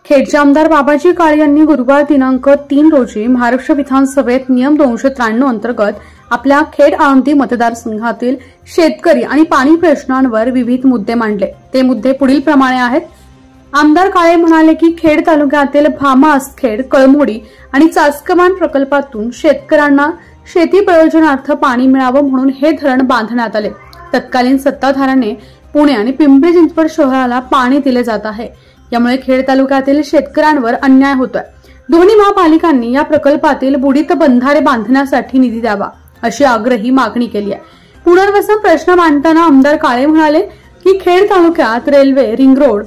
खेडचे आमदार बाबाजी काळे यांनी गुरुवार दिनांक 3 रोजी महाराष्ट्र विधानसभेत नियम 293 अंतर्गत आपल्या खेड आळंदी मतदारसंघातील शेतकरी आणि पाणी प्रश्नांवर विविध मुद्दे मांडले। ते मुद्दे पुढील प्रमाणे आहेत। आमदार काळे म्हणाले की खेड तालुक्यातील भामा, आसखेड, कळमोडी आणि चासकमान प्रकल्पातून शेतकऱ्यांना शेती प्रयोजनार्थ पाणी मिळावं म्हणून हे धरण बांधण्यात आले। तत्कालीन सत्ताधाऱ्यांनी पुणे आणि पिंपरी चिंचवड शहराला पाणी दिले जात आहे। यामुळे खेड तालुक्यातील शेतकऱ्यांवर अन्याय होतोय। दोन्ही महापालिकांनी या प्रकल्पातील बुडीत बंधारे बांधण्यासाठी निधी द्यावा अशी आग्रही मागणी केली आहे। पुनर्वसन प्रश्न मांडताना आमदार काळे म्हणाले की खेड तालुक्यात रेल्वे, रिंग रोड,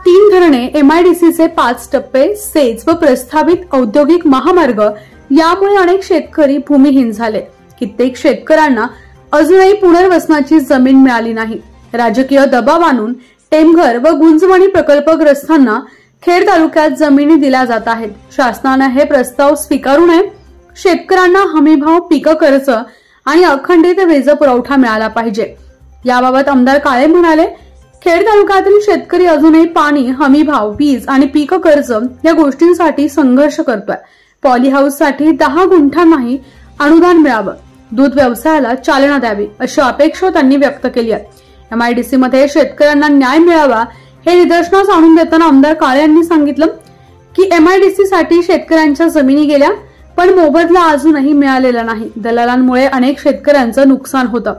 3 धरणे, MIDCचे 5 टप्पे, सेज व प्रस्तावित औद्योगिक महामार्ग यामुळे अनेक शेतकरी भूमिहीन झाले। कित्येक शेतकऱ्यांना अजूनही पुनर्वसनाची जमीन मिळाली नाही। राजकीय दबाव आणून टेमघर व गुंजवणी प्रकल्पग्रस्तांना खेड तालुक्यात जमिनी दिल्या जात आहेत। शासनाने हे प्रस्ताव स्वीकारू नये। शेतकऱ्यांना हमीभाव, पीक कर्ज आणि अखंडित वीज पुरवठा मिळाला पाहिजे। याबाबत आमदार काळे म्हणाले, खेड तालुक्यातील शेतकरी अजूनही पाणी, हमीभाव, वीज आणि पीक कर्ज या गोष्टींसाठी संघर्ष करतोय। पॉली हाऊससाठी 10 गुंठांनाही अनुदान मिळावं, दूध व्यवसायाला चालना द्यावी अशी अपेक्षा त्यांनी व्यक्त केली आहे। MIDC मध्ये शेतकऱ्यांना न्याय मिळावा हे निदर्शनास आणून देताना आमदार काळे यांनी सांगितलं की MIDC साठी शेतकऱ्यांच्या जमिनी गेल्या पण मोबदला अजूनही मिळालेला नाही। दलालांमुळे अनेक शेतकऱ्यांचं नुकसान होतं।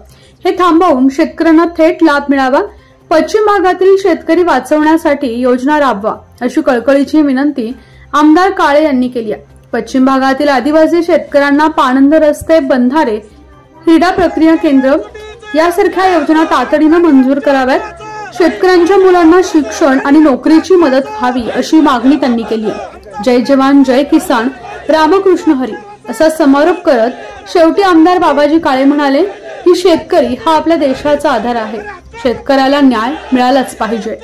हे थांबवून शेतकऱ्यांना थेट लाभ मिळावा, पश्चिम भागातील शेतकरी वाचवण्यासाठी योजना राबवा अशी कळकळीची विनंती आमदार काळे यांनी केली आहे। पश्चिम भागातील आदिवासी शेतकऱ्यांना पाणंद रस्ते, बंधारे, क्रीडा प्रक्रिया केंद्र यासारख्या योजना तातडीने मंजूर कराव्यात। शेतकऱ्यांच्या मुलांना शिक्षण आणि नोकरीची मदत व्हावी अशी मागणी त्यांनी केली आहे। जय जवान जय किसान, रामकृष्ण हरी असा समारोप करत शेवटी आमदार बाबाजी काळे म्हणाले की शेतकरी हा आपल्या देशाचा आधार आहे। शेतकऱ्याला न्याय मिळालाच पाहिजे।